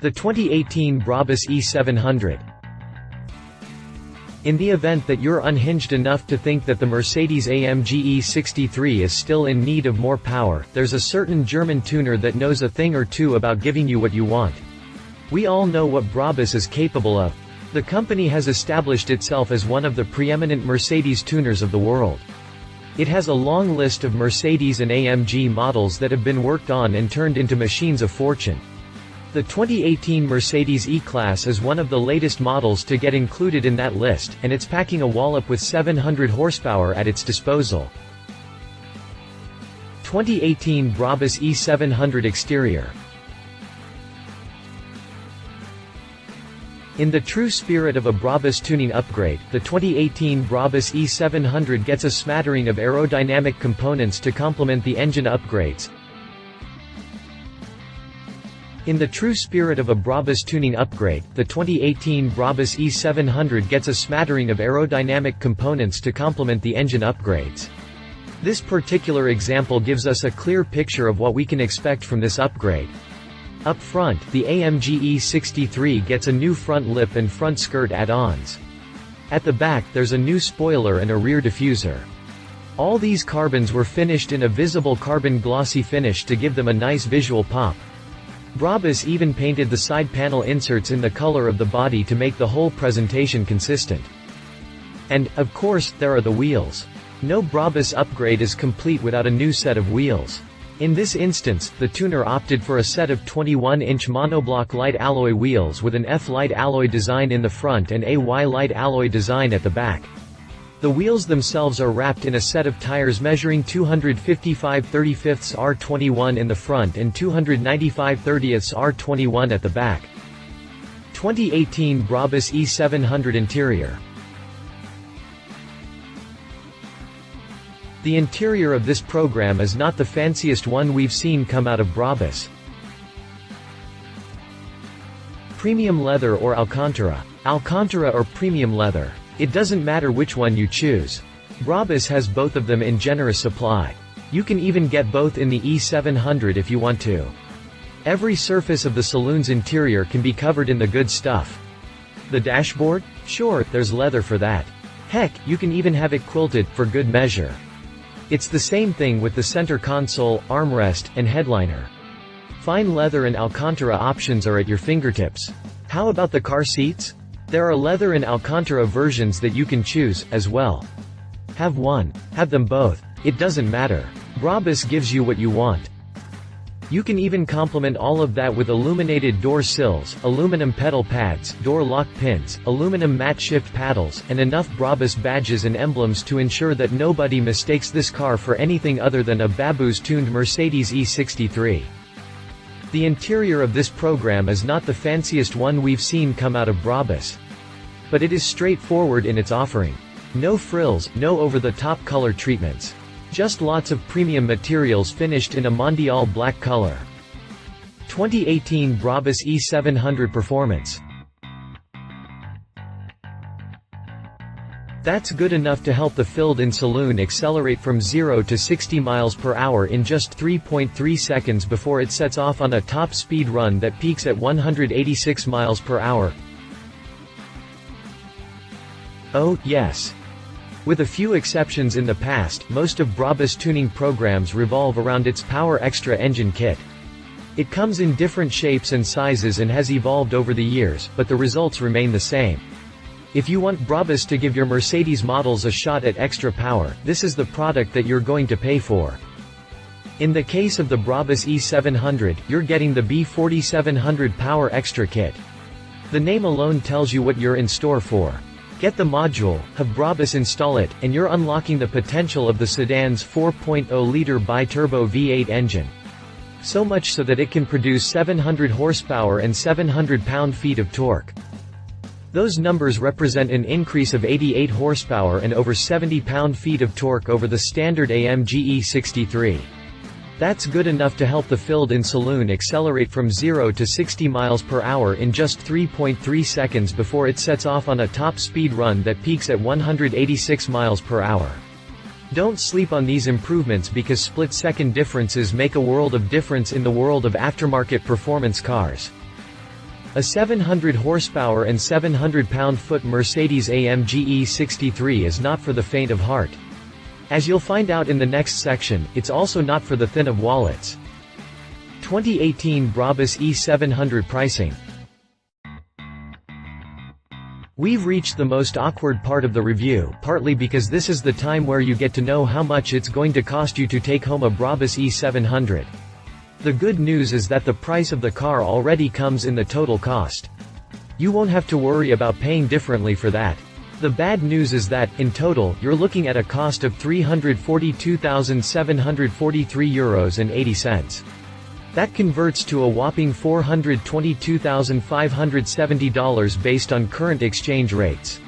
The 2018 Brabus E700. In the event that you're unhinged enough to think that the Mercedes-AMG E63 is still in need of more power, there's a certain German tuner that knows a thing or two about giving you what you want. We all know what Brabus is capable of. The company has established itself as one of the preeminent Mercedes tuners of the world. It has a long list of Mercedes and AMG models that have been worked on and turned into machines of fortune. The 2018 Mercedes E-Class is one of the latest models to get included in that list, and it's packing a wallop with 700 horsepower at its disposal. 2018 Brabus E700 exterior. In the true spirit of a Brabus tuning upgrade, the 2018 Brabus E700 gets a smattering of aerodynamic components to complement the engine upgrades. In the true spirit of a Brabus tuning upgrade, the 2018 Brabus E700 gets a smattering of aerodynamic components to complement the engine upgrades. This particular example gives us a clear picture of what we can expect from this upgrade. Up front, the AMG E63 gets a new front lip and front skirt add-ons. At the back, there's a new spoiler and a rear diffuser. All these carbons were finished in a visible carbon glossy finish to give them a nice visual pop. Brabus even painted the side panel inserts in the color of the body to make the whole presentation consistent. And, of course, there are the wheels. No Brabus upgrade is complete without a new set of wheels. In this instance, the tuner opted for a set of 21-inch monoblock light alloy wheels with an F light alloy design in the front and a Y light alloy design at the back. The wheels themselves are wrapped in a set of tires measuring 255/35 R21 in the front and 295/30 R21 at the back. 2018 Brabus E700 interior. The interior of this program is not the fanciest one we've seen come out of Brabus. Premium leather or Alcantara. Alcantara or premium leather. It doesn't matter which one you choose. Brabus has both of them in generous supply. You can even get both in the E700 if you want to. Every surface of the saloon's interior can be covered in the good stuff. The dashboard? Sure, there's leather for that. Heck, you can even have it quilted, for good measure. It's the same thing with the center console, armrest, and headliner. Fine leather and Alcantara options are at your fingertips. How about the car seats? There are leather and Alcantara versions that you can choose, as well. Have one. Have them both. It doesn't matter. Brabus gives you what you want. You can even complement all of that with illuminated door sills, aluminum pedal pads, door lock pins, aluminum matte shift paddles, and enough Brabus badges and emblems to ensure that nobody mistakes this car for anything other than a Brabus-tuned Mercedes E63. The interior of this program is not the fanciest one we've seen come out of Brabus. But it is straightforward in its offering. No frills, no over-the-top color treatments. Just lots of premium materials finished in a Mondial black color. 2018 Brabus E700 Performance. That's good enough to help the filled-in saloon accelerate from 0 to 60 miles per hour in just 3.3 seconds before it sets off on a top speed run that peaks at 186 miles per hour. Oh, yes. With a few exceptions in the past, most of Brabus tuning programs revolve around its Power Extra engine kit. It comes in different shapes and sizes and has evolved over the years, but the results remain the same. If you want Brabus to give your Mercedes models a shot at extra power, this is the product that you're going to pay for. In the case of the Brabus E700, you're getting the B4700 Power Extra kit. The name alone tells you what you're in store for. Get the module, have Brabus install it, and you're unlocking the potential of the sedan's 4.0-liter bi-turbo V8 engine. So much so that it can produce 700 horsepower and 700 pound-feet of torque. Those numbers represent an increase of 88 horsepower and over 70 pound-feet of torque over the standard AMG E63. That's good enough to help the filled-in saloon accelerate from 0 to 60 miles per hour in just 3.3 seconds before it sets off on a top speed run that peaks at 186 miles per hour. Don't sleep on these improvements because split-second differences make a world of difference in the world of aftermarket performance cars. A 700 horsepower and 700 pound-foot Mercedes-AMG E63 is not for the faint of heart. As you'll find out in the next section, it's also not for the thin of wallets. 2018 Brabus E700 pricing. We've reached the most awkward part of the review, partly because this is the time where you get to know how much it's going to cost you to take home a Brabus E700. The good news is that the price of the car already comes in the total cost. You won't have to worry about paying differently for that. The bad news is that, in total, you're looking at a cost of €342,743.80. That converts to a whopping $422,570 based on current exchange rates.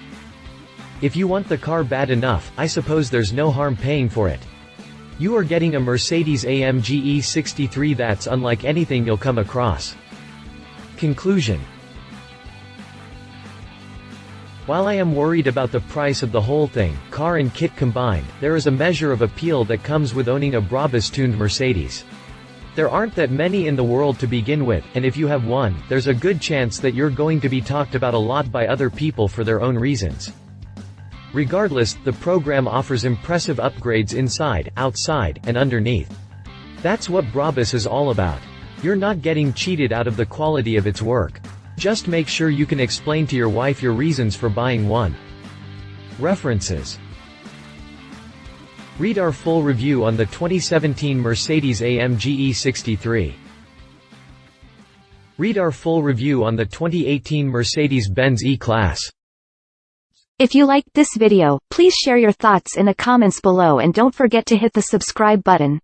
If you want the car bad enough, I suppose there's no harm paying for it. You are getting a Mercedes-AMG E63 that's unlike anything you'll come across. Conclusion. While I am worried about the price of the whole thing, car and kit combined, there is a measure of appeal that comes with owning a Brabus-tuned Mercedes. There aren't that many in the world to begin with, and if you have one, there's a good chance that you're going to be talked about a lot by other people for their own reasons. Regardless, the program offers impressive upgrades inside, outside, and underneath. That's what Brabus is all about. You're not getting cheated out of the quality of its work. Just make sure you can explain to your wife your reasons for buying one. References. Read our full review on the 2017 Mercedes-AMG E63. Read our full review on the 2018 Mercedes-Benz E-Class. If you liked this video, please share your thoughts in the comments below and don't forget to hit the subscribe button.